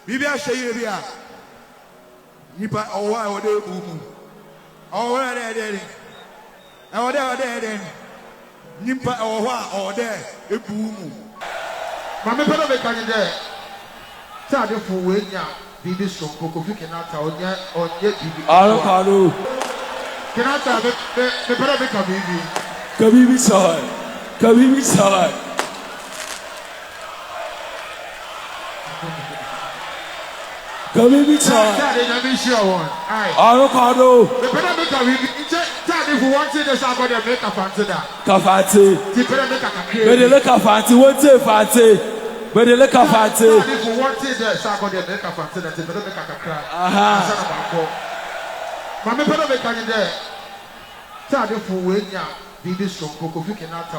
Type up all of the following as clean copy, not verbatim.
Bibia Shayria. Nipa Owa Ode Umu. Owa there. Owa there. Nipa Owa or there. Ebumu. Mame pelo be kan there. Taadi for wenya bibi so Kofi Kinaata onye bibi. Alo. Kinaata be pelo be kabibi. Kabibi sahai. Kabibi sahai. Taadi na be sure one. Alo. The pelo be kabibi. Taadi for one thing the Sarkodie make a Fanti da. Fanti. The pelo be kakakre. But they look at Fanti. What say Fanti? But they look at Fanti. Taadi for one thing the Sarkodie make a Fanti da. The pelo be kakakra. Mame pelo be kan there. Taadi for wenya bibi so Kofi Kinaata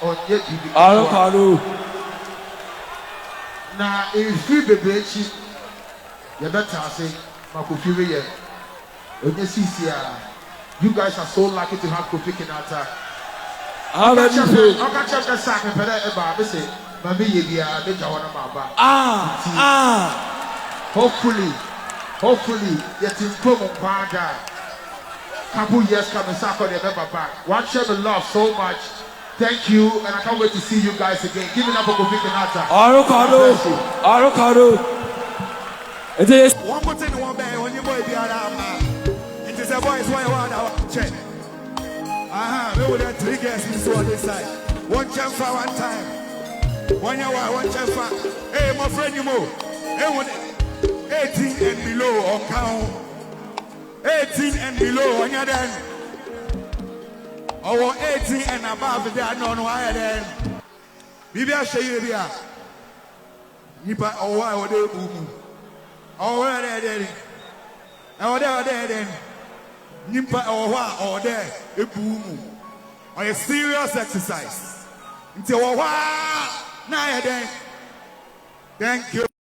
onye bibi. Alo. Na efi bebechi ye better say Kofi we onye sisi you guys are so lucky to have Kofi Kinaata. How many people? Oka chef the sack me pere eba be say mama ye bia be jawo na maba. Hopefully yet in promo kwada. Couple years coming Sarkodie be back. One share the love so much. Thank you, and I can't wait to see you guys again. Give it up for Kofi Kinaata. Arokado. It is one more thing, one day when you boy be around. It is a voice why I want to check. We would have 3 guests on this side. One chance for one time. One chance for. Hey, my friend, you move. Hey, 18 and below on count. 18 and below on your then. Or 18 and above, they are not higher than. Bibia Shayria. Nipa Owa Ode Umu. Owa there. Owa there. Nipa Owa or there. Ebumu. Or a serious exercise. Until Owa. Now then. Thank you.